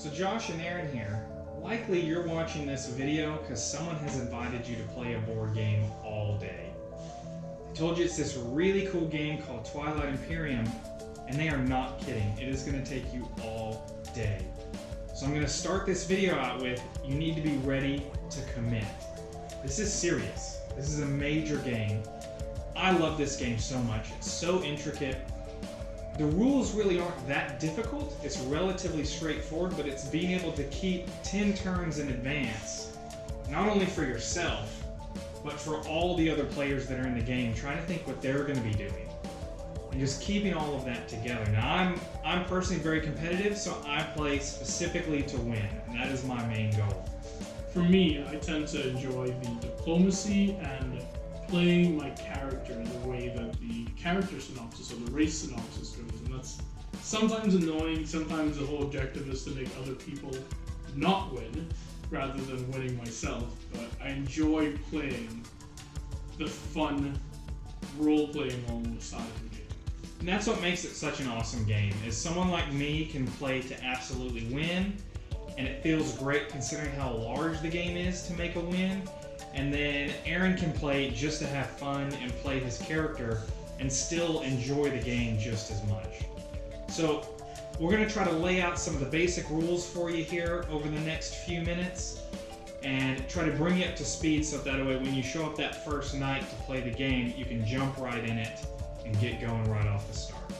So Josh and Aaron here. Likely you're watching this video because someone has invited you to play a board game all day. I told you it's this really cool game called Twilight Imperium, and they are not kidding. It is going to take you all day. So I'm going to start this video out with, you need to be ready to commit. This is serious. This is a major game. I love this game so much. It's so intricate. The rules really aren't that difficult. It's relatively straightforward, but it's being able to keep 10 turns in advance, not only for yourself, but for all the other players that are in the game, trying to think what they're going to be doing, and just keeping all of that together. Now, I'm personally very competitive, so I play specifically to win, and that is my main goal. For me, I tend to enjoy the diplomacy and playing my character in the way that the character synopsis or the race synopsis goes, and that's sometimes annoying. Sometimes the whole objective is to make other people not win rather than winning myself, but I enjoy playing the fun role-playing almost side of the game. And that's what makes it such an awesome game, is someone like me can play to absolutely win, and it feels great considering how large the game is to make a win. And then Aaron can play just to have fun and play his character and still enjoy the game just as much. So we're going to try to lay out some of the basic rules for you here over the next few minutes and try to bring you up to speed so that way when you show up that first night to play the game, you can jump right in it and get going right off the start.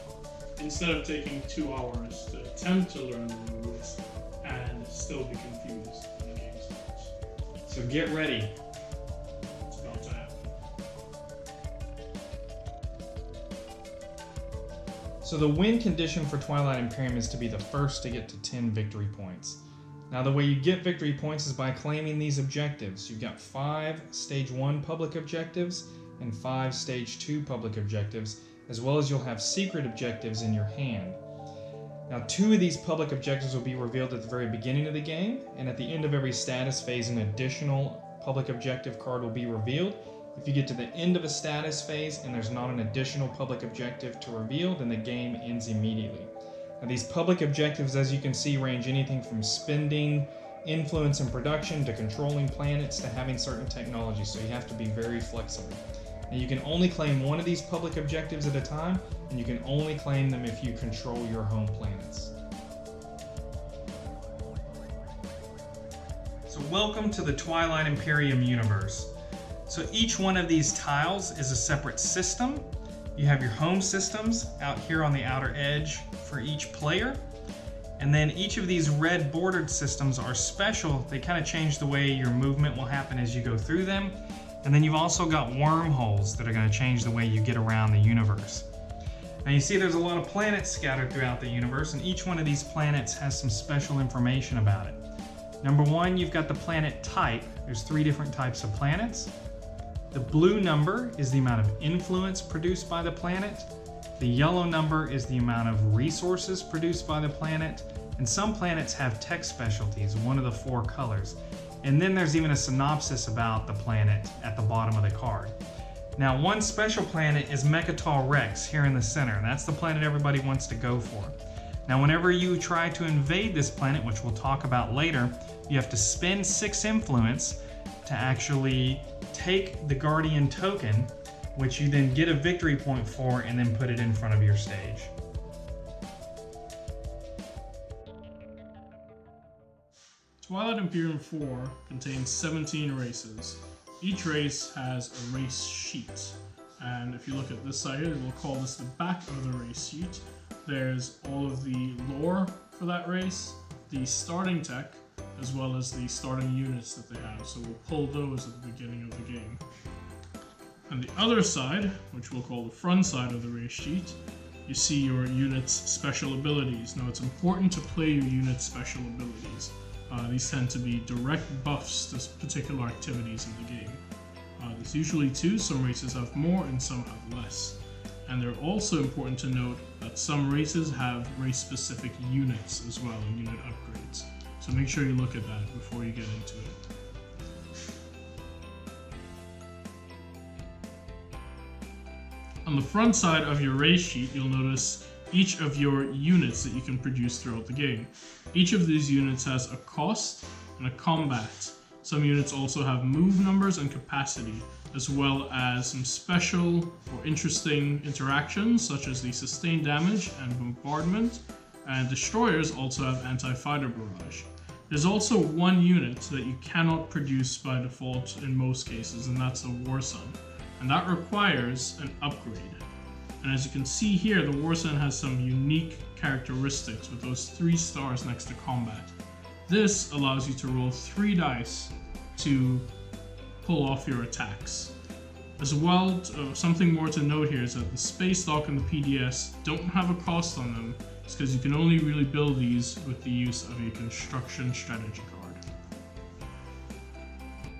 Instead of taking 2 hours to attempt to learn the rules and still be confused when the game starts. So get ready. So the win condition for Twilight Imperium is to be the first to get to 10 victory points. Now the way you get victory points is by claiming these objectives. You've got 5 Stage 1 public objectives and 5 Stage 2 public objectives, as well as you'll have secret objectives in your hand. Now 2 of these public objectives will be revealed at the very beginning of the game, and at the end of every status phase an additional public objective card will be revealed. If you get to the end of a status phase and there's not an additional public objective to reveal, then the game ends immediately. Now these public objectives, as you can see, range anything from spending, influence and production, to controlling planets, to having certain technology, so you have to be very flexible. Now you can only claim one of these public objectives at a time, and you can only claim them if you control your home planets. So welcome to the Twilight Imperium universe. So each one of these tiles is a separate system. You have your home systems out here on the outer edge for each player. And then each of these red bordered systems are special. They kind of change the way your movement will happen as you go through them. And then you've also got wormholes that are going to change the way you get around the universe. Now you see there's a lot of planets scattered throughout the universe, and each one of these planets has some special information about it. Number 1, you've got the planet type. There's 3 different types of planets. The blue number is the amount of influence produced by the planet. The yellow number is the amount of resources produced by the planet. And some planets have tech specialties, one of the 4 colors. And then there's even a synopsis about the planet at the bottom of the card. Now, one special planet is Mechatol Rex here in the center. That's the planet everybody wants to go for. Now, whenever you try to invade this planet, which we'll talk about later, you have to spend 6 influence to actually take the Guardian token, which you then get a victory point for and then put it in front of your stage. Twilight Imperium 4 contains 17 races. Each race has a race sheet. And if you look at this side here, we'll call this the back of the race sheet. There's all of the lore for that race, the starting tech, as well as the starting units that they have. So we'll pull those at the beginning of the game. And the other side, which we'll call the front side of the race sheet, you see your unit's special abilities. Now it's important to play your unit's special abilities. These tend to be direct buffs to particular activities in the game. There's usually 2, some races have more and some have less. And they're also important to note that some races have race-specific units as well, and unit upgrades. So make sure you look at that before you get into it. On the front side of your race sheet, you'll notice each of your units that you can produce throughout the game. Each of these units has a cost and a combat. Some units also have move numbers and capacity, as well as some special or interesting interactions such as the sustained damage and bombardment, and destroyers also have anti-fighter barrage. There's also one unit that you cannot produce by default in most cases, and that's the War Sun, and that requires an upgrade. And as you can see here, the War Sun has some unique characteristics with those 3 stars next to combat. This allows you to roll 3 dice to pull off your attacks. As well, something more to note here is that the Space Dock and the PDS don't have a cost on them. It's because you can only really build these with the use of a construction strategy card.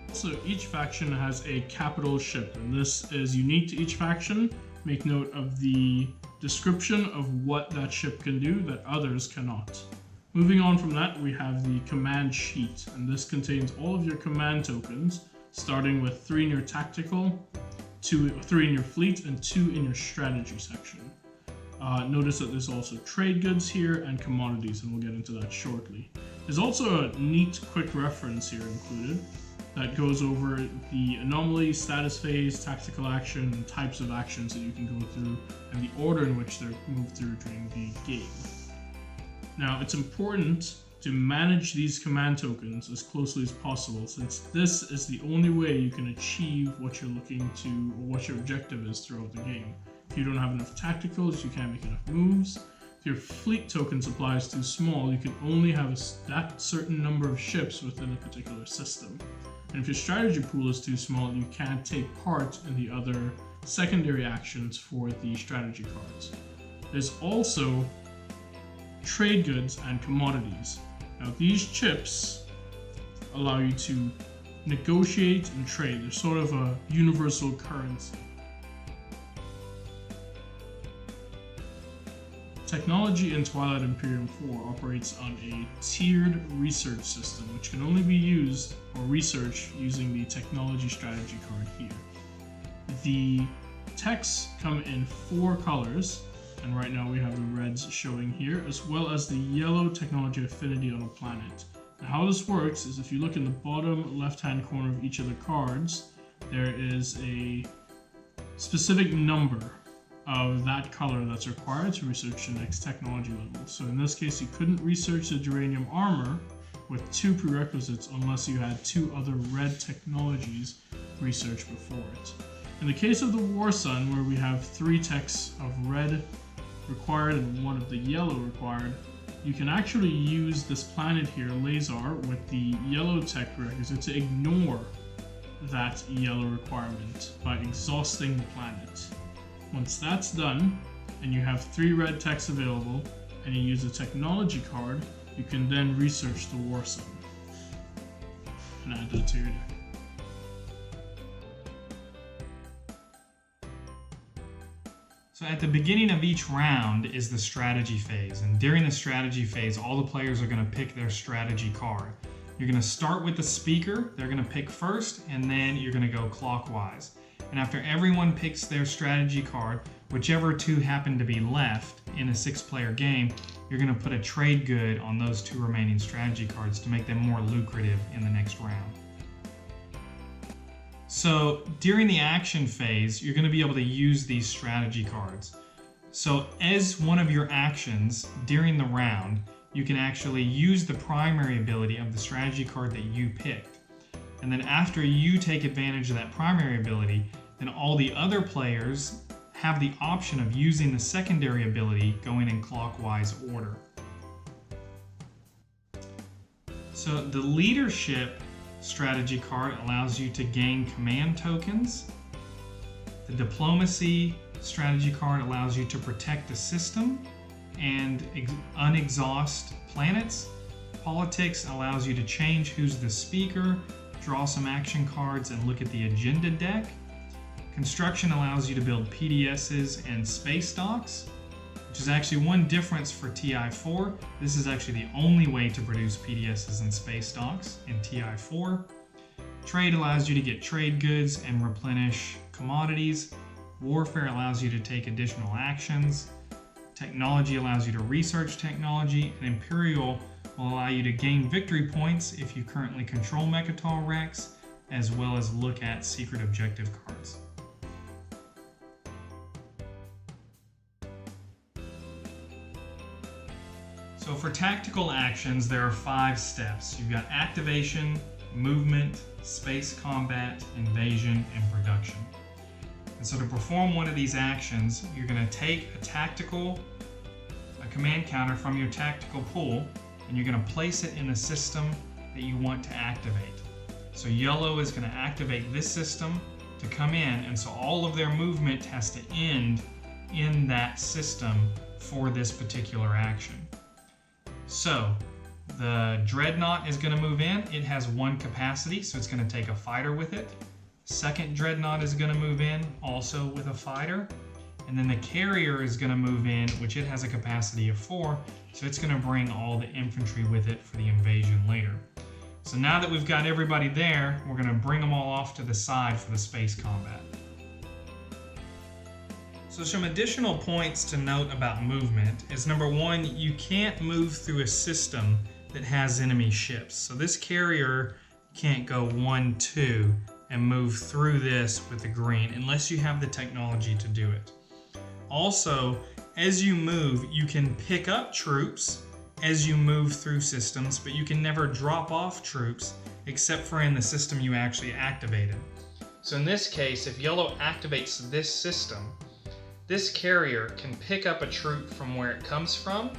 Also, each faction has a capital ship, and this is unique to each faction. Make note of the description of what that ship can do that others cannot. Moving on from that, we have the command sheet, and this contains all of your command tokens, starting with 3 in your tactical, 3 in your fleet, and 2 in your strategy section. Notice that there's also trade goods here and commodities, and we'll get into that shortly. There's also a neat quick reference here included that goes over the anomaly, status phase, tactical action, and types of actions that you can go through, and the order in which they're moved through during the game. Now, it's important to manage these command tokens as closely as possible, since this is the only way you can achieve what you're looking to, or what your objective is throughout the game. If you don't have enough tacticals, you can't make enough moves. If your fleet token supply is too small, you can only have that certain number of ships within a particular system. And if your strategy pool is too small, you can't take part in the other secondary actions for the strategy cards. There's also trade goods and commodities. Now, these chips allow you to negotiate and trade. They're sort of a universal currency. Technology in Twilight Imperium 4 operates on a tiered research system, which can only be used or researched using the technology strategy card here. The texts come in 4 colors, and right now we have the reds showing here, as well as the yellow technology affinity on a planet. Now, how this works is if you look in the bottom left-hand corner of each of the cards, there is a specific number of that color that's required to research the next technology level. So in this case, you couldn't research the geranium armor with 2 prerequisites unless you had 2 other red technologies researched before it. In the case of the War Sun, where we have 3 texts of red required and 1 of the yellow required, you can actually use this planet here, Lazar, with the yellow tech prerequisite to ignore that yellow requirement by exhausting the planet. Once that's done, and you have 3 red techs available, and you use a technology card, you can then research the War Sun and add that to your deck. So at the beginning of each round is the strategy phase, and during the strategy phase, all the players are going to pick their strategy card. You're going to start with the speaker, they're going to pick first, and then you're going to go clockwise. And after everyone picks their strategy card, whichever 2 happen to be left in a 6-player game, you're going to put a trade good on those 2 remaining strategy cards to make them more lucrative in the next round. So during the action phase, you're going to be able to use these strategy cards. So as one of your actions during the round, you can actually use the primary ability of the strategy card that you picked. And then after you take advantage of that primary ability, then all the other players have the option of using the secondary ability going in clockwise order. So the leadership strategy card allows you to gain command tokens. The diplomacy strategy card allows you to protect the system and unexhaust planets. Politics allows you to change who's the speaker, draw some action cards, and look at the agenda deck. Construction allows you to build PDSs and space docks, which is actually one difference for TI4. This is actually the only way to produce PDSs and space docks in TI4. Trade allows you to get trade goods and replenish commodities. Warfare allows you to take additional actions. Technology allows you to research technology, and Imperial will allow you to gain victory points if you currently control Mechatol Rex, as well as look at secret objective cards. So for tactical actions, there are 5 steps. You've got activation, movement, space combat, invasion, and production. And so to perform one of these actions, you're going to take a command counter from your tactical pool, and you're going to place it in the system that you want to activate. So yellow is going to activate this system to come in, and so all of their movement has to end in that system for this particular action. So the Dreadnought is going to move in. It has 1 capacity, so it's going to take a fighter with it. Second Dreadnought is going to move in, also with a fighter. And then the Carrier is going to move in, which it has a capacity of 4, so it's going to bring all the infantry with it for the invasion later. So now that we've got everybody there, we're going to bring them all off to the side for the space combat. So some additional points to note about movement is, number 1, you can't move through a system that has enemy ships. So this Carrier can't go 1, 2 and move through this with the green unless you have the technology to do it. Also, as you move, you can pick up troops as you move through systems, but you can never drop off troops except for in the system you actually activated. So in this case, if yellow activates this system, this Carrier can pick up a troop from where it comes from,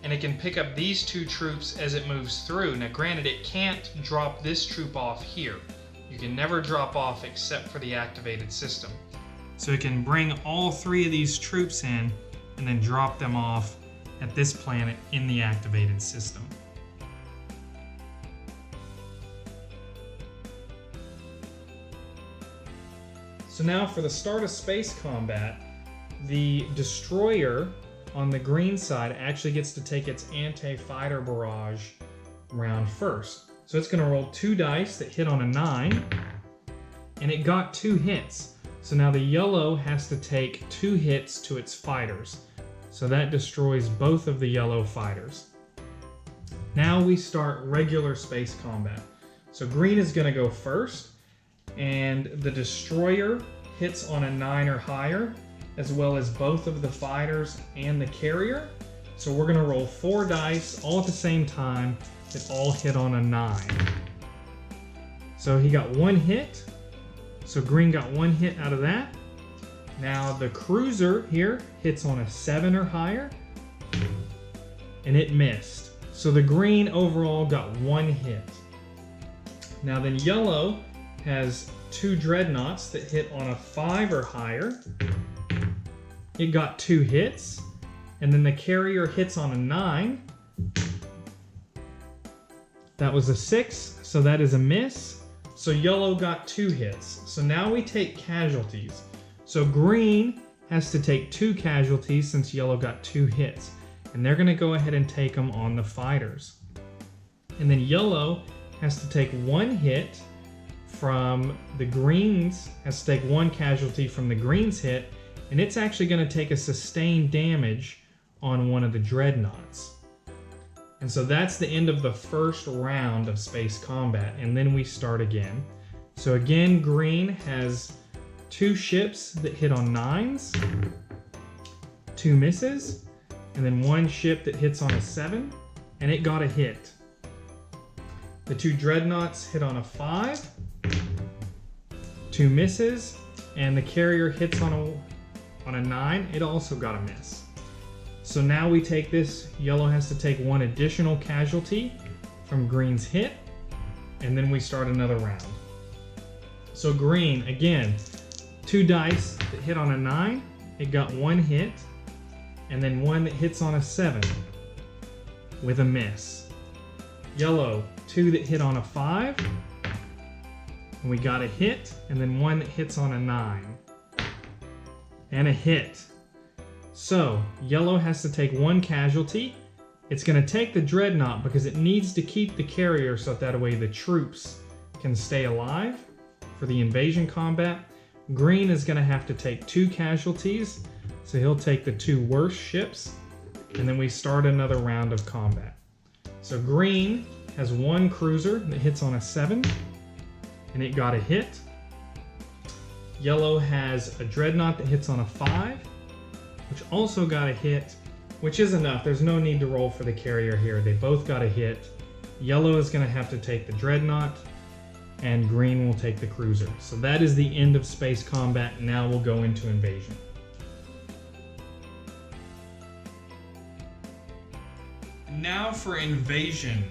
and it can pick up these 2 troops as it moves through. Now granted, it can't drop this troop off here. You can never drop off except for the activated system. So it can bring all 3 of these troops in and then drop them off at this planet in the activated system. So now for the start of space combat, the destroyer on the green side actually gets to take its anti-fighter barrage round first. So it's going to roll 2 dice that hit on a 9, and it got 2 hits. So now the yellow has to take 2 hits to its fighters. So that destroys both of the yellow fighters. Now we start regular space combat. So green is going to go first, and the destroyer hits on a 9 or higher, as well as both of the fighters and the Carrier. So we're going to roll 4 dice all at the same time that all hit on a 9. So he got 1 hit. So green got 1 hit out of that. Now the cruiser here hits on a 7 or higher, and it missed. So the green overall got 1 hit. Now then yellow has 2 dreadnoughts that hit on a 5 or higher. It got 2 hits, and then the Carrier hits on a 9. That was a 6, so that is a miss. So yellow got 2 hits. So now we take casualties. So green has to take 2 casualties since yellow got 2 hits. And they're going to go ahead and take them on the fighters. And then yellow has to take 1 hit from the greens, has to take 1 casualty from the greens hit, and it's actually going to take a sustained damage on one of the dreadnoughts. And so that's the end of the first round of space combat, and then we start again. So again, green has 2 ships that hit on 9s, 2 misses, and then 1 ship that hits on a 7, and it got a hit. The 2 dreadnoughts hit on a 5, 2 misses, and the Carrier hits on a 9, it also got a miss. So now we take this, yellow has to take 1 additional casualty from green's hit, and then we start another round. So green, again, 2 dice that hit on a 9, it got 1 hit, and then 1 that hits on a 7 with a miss. Yellow, 2 that hit on a 5, and we got a hit, and then 1 that hits on a 9, and a hit. So, yellow has to take 1 casualty. It's going to take the dreadnought because it needs to keep the Carrier so that way the troops can stay alive for the invasion combat. Green is going to have to take 2 casualties So he'll take the 2 worst ships, and then we start another round of combat. So green has 1 cruiser that hits on a 7, and it got a hit. Yellow has a dreadnought that hits on a 5, which also got a hit, which is enough. There's no need to roll for the carrier here. They both got a hit. Yellow is going to have to take the dreadnought, and green will take the cruiser. So that is the end of space combat. Now we'll go into invasion. Now for invasion.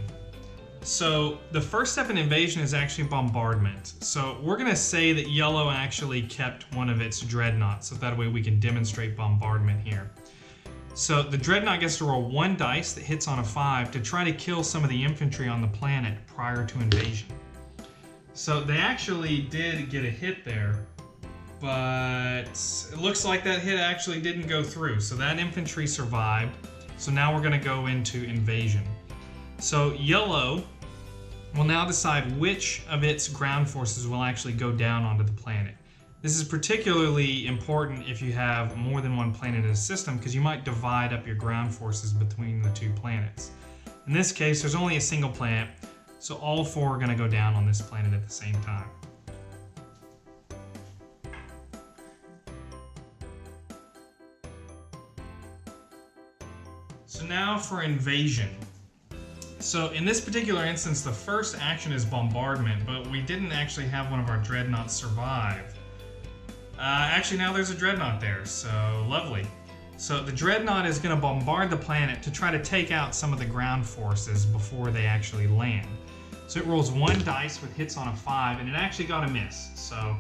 So the first step in invasion is actually bombardment. So we're going to say that yellow actually kept one of its dreadnoughts, so that way we can demonstrate bombardment here. So the dreadnought gets to roll 1 dice that hits on a 5 to try to kill some of the infantry on the planet prior to invasion. So they actually did get a hit there, but it looks like that hit actually didn't go through. So that infantry survived. So now we're going to go into invasion. So yellow will now decide which of its ground forces will actually go down onto the planet. This is particularly important if you have more than one planet in a system, because you might divide up your ground forces between the 2 planets. In this case, there's only a single planet, so all 4 are going to go down on this planet at the same time. So now for invasion. So in this particular instance, the first action is bombardment, but we didn't actually have one of our dreadnoughts survive. Actually, now there's a dreadnought there, so lovely. So the dreadnought is going to bombard the planet to try to take out some of the ground forces before they actually land. So it rolls 1 dice with hits on a 5, and it actually got a miss. So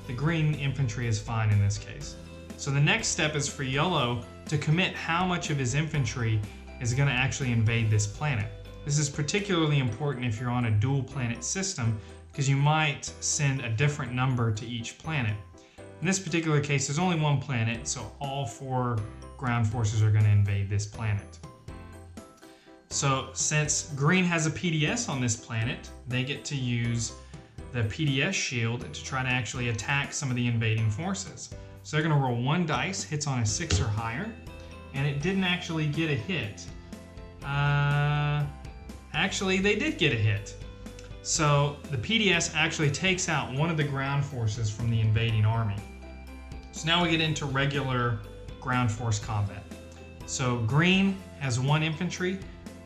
the green infantry is fine in this case. So the next step is for yellow to commit how much of his infantry is going to actually invade this planet. This is particularly important if you're on a dual planet system, because you might send a different number to each planet. In this particular case, there's only 1 planet, so all 4 ground forces are going to invade this planet. So since green has a PDS on this planet, they get to use the PDS shield to try to actually attack some of the invading forces. So they're going to roll 1 dice, hits on a 6 or higher, and it didn't actually get a hit. Actually, they did get a hit. So the PDS actually takes out one of the ground forces from the invading army. So now we get into regular ground force combat. So green has 1 infantry,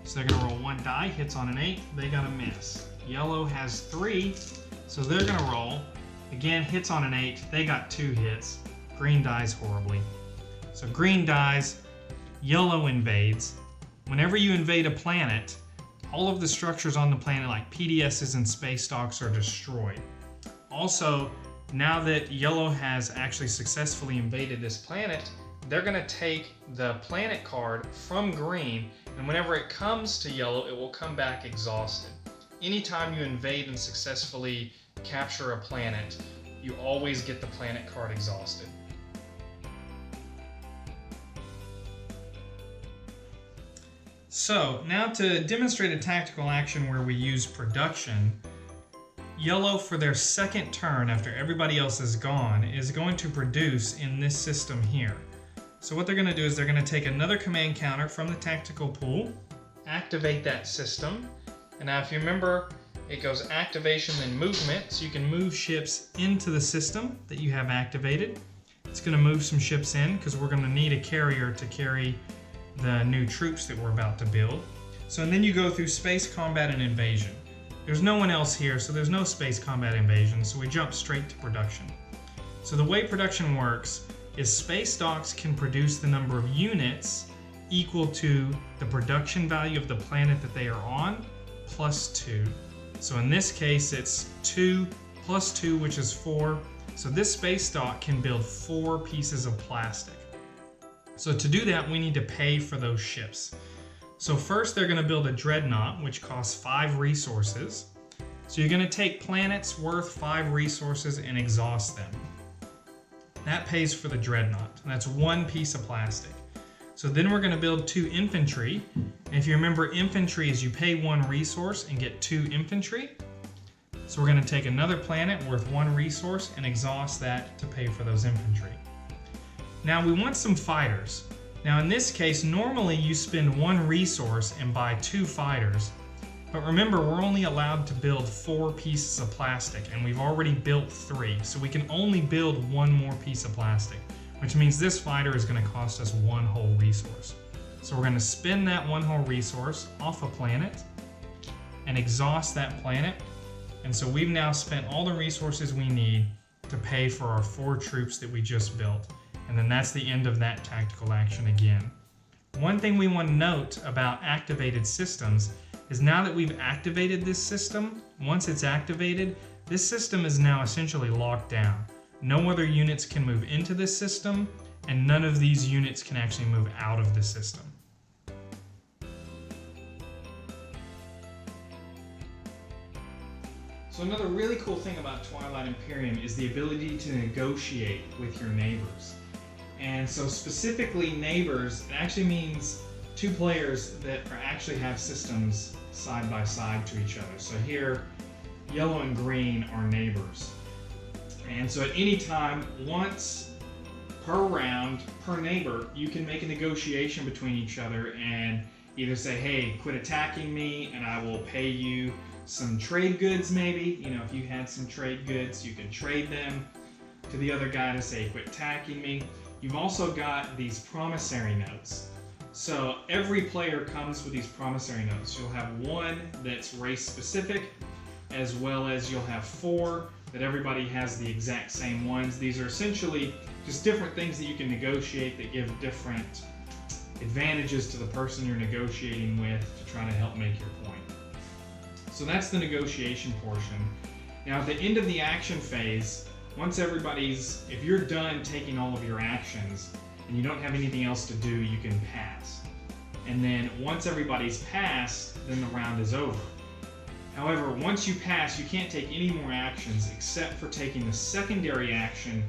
so they're going to roll 1 die, hits on an 8, they got a miss. Yellow has 3, so they're going to roll, again hits on an 8, they got 2 hits. Green dies horribly. So green dies, yellow invades. Whenever you invade a planet, all of the structures on the planet like PDSs and space docks are destroyed. Also, now that yellow has actually successfully invaded this planet, they're going to take the planet card from green, and whenever it comes to yellow, it will come back exhausted. Anytime you invade and successfully capture a planet, you always get the planet card exhausted. So now to demonstrate a tactical action where we use production, yellow for their second turn after everybody else is gone is going to produce in this system here. So what they're going to do is they're going to take another command counter from the tactical pool, activate that system, and now if you remember, it goes activation then movement, so you can move ships into the system that you have activated. It's going to move some ships in because we're going to need a carrier to carry the new troops that we're about to build. So and then you go through space combat and invasion. There's no one else here, so there's no space combat invasion, so we jump straight to production. So the way production works is space docks can produce the number of units equal to the production value of the planet that they are on plus 2. So in this case it's 2 plus 2, which is 4. So this space dock can build 4 pieces of plastic. So to do that, we need to pay for those ships. So first they're going to build a dreadnought, which costs 5 resources. So you're going to take planets worth 5 resources and exhaust them. That pays for the dreadnought. And that's 1 piece of plastic. So then we're going to build 2 infantry. And if you remember, infantry is you pay 1 resource and get 2 infantry. So we're going to take another planet worth 1 resource and exhaust that to pay for those infantry. Now we want some fighters. Now in this case, normally you spend 1 resource and buy 2 fighters. But remember, we're only allowed to build 4 pieces of plastic, and we've already built 3. So we can only build 1 more piece of plastic, which means this fighter is going to cost us 1 whole resource. So we're going to spend that 1 whole resource off a planet and exhaust that planet. And so we've now spent all the resources we need to pay for our 4 troops that we just built. And then that's the end of that tactical action again. One thing we want to note about activated systems is now that we've activated this system, once it's activated, this system is now essentially locked down. No other units can move into this system, and none of these units can actually move out of the system. So another really cool thing about Twilight Imperium is the ability to negotiate with your neighbors. And so specifically neighbors, it actually means 2 players that actually have systems side by side to each other. So here, yellow and green are neighbors. And so at any time, once per round, per neighbor, you can make a negotiation between each other and either say, hey, quit attacking me and I will pay you some trade goods maybe. You know, if you had some trade goods, you can trade them to the other guy to say, quit attacking me. You've also got these promissory notes. So every player comes with these promissory notes. You'll have 1 that's race specific, as well as you'll have 4 that everybody has the exact same ones. These are essentially just different things that you can negotiate that give different advantages to the person you're negotiating with to try to help make your point. So that's the negotiation portion. Now at the end of the action phase, once if you're done taking all of your actions and you don't have anything else to do, you can pass. And then once everybody's passed, then the round is over. However, once you pass, you can't take any more actions except for taking the secondary action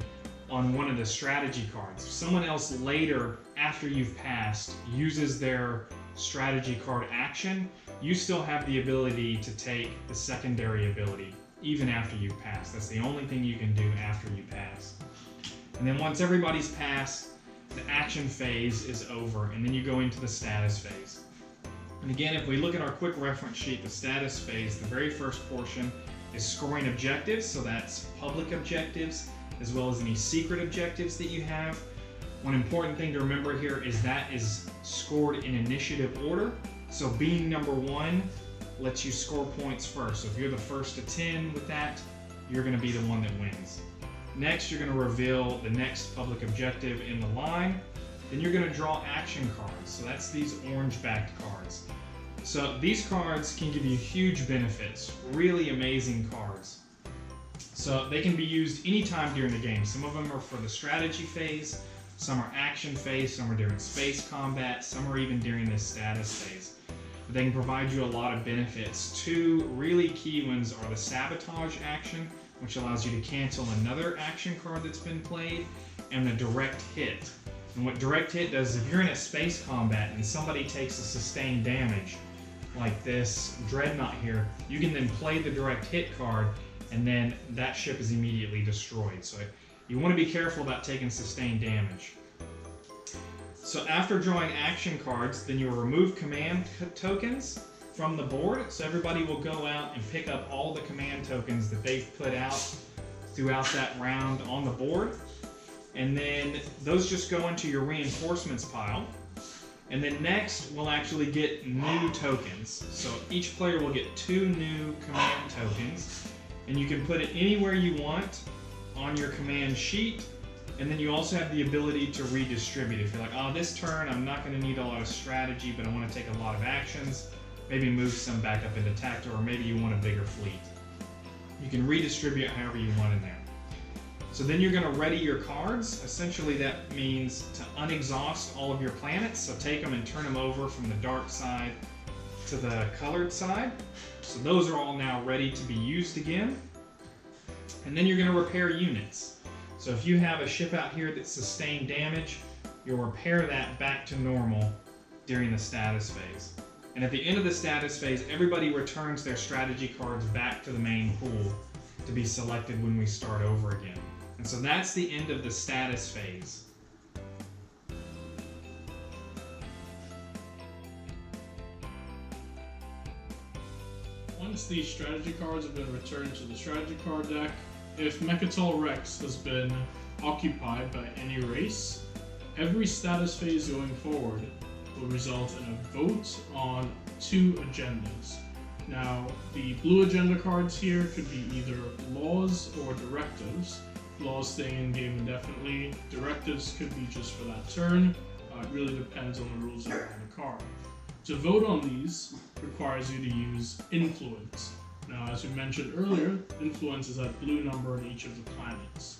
on one of the strategy cards. If someone else later, after you've passed, uses their strategy card action, you still have the ability to take the secondary ability even after you've passed. That's the only thing you can do after you pass. And then once everybody's passed, the action phase is over, and then you go into the status phase. And again, if we look at our quick reference sheet, the status phase, the very first portion is scoring objectives, so that's public objectives, as well as any secret objectives that you have. One important thing to remember here is that is scored in initiative order. So being number 1 lets you score points first. So if you're the first to 10 with that, you're going to be the one that wins. Next, you're going to reveal the next public objective in the line. Then you're going to draw action cards. So that's these orange-backed cards. So these cards can give you huge benefits, really amazing cards. So they can be used anytime during the game. Some of them are for the strategy phase, some are action phase, some are during space combat, some are even during the status phase. But they can provide you a lot of benefits. 2 really key ones are the Sabotage action, which allows you to cancel another action card that's been played, and the direct hit. And what direct hit does is if you're in a space combat and somebody takes a sustained damage, like this dreadnought here, you can then play the direct hit card, and then that ship is immediately destroyed. So you want to be careful about taking sustained damage. So after drawing action cards, then you will remove command tokens from the board. So everybody will go out and pick up all the command tokens that they've put out throughout that round on the board. And then those just go into your reinforcements pile. And then next, we'll actually get new tokens. So each player will get 2 new command tokens. And you can put it anywhere you want on your command sheet. And then you also have the ability to redistribute. If you're like, oh, this turn I'm not going to need a lot of strategy, but I want to take a lot of actions, maybe move some back up into tactical, or maybe you want a bigger fleet. You can redistribute however you want in there. So then you're going to ready your cards. Essentially that means to unexhaust all of your planets. So take them and turn them over from the dark side to the colored side. So those are all now ready to be used again. And then you're going to repair units. So if you have a ship out here that sustained damage, you'll repair that back to normal during the status phase. And at the end of the status phase, everybody returns their strategy cards back to the main pool to be selected when we start over again. And so that's the end of the status phase. Once these strategy cards have been returned to the strategy card deck, if Mechatol Rex has been occupied by any race, every status phase going forward will result in a vote on 2 agendas. Now, the blue agenda cards here could be either laws or directives. Laws staying in game indefinitely, directives could be just for that turn. It really depends on the rules around the card. To vote on these requires you to use influence. Now, as we mentioned earlier, influence is that blue number in each of the planets.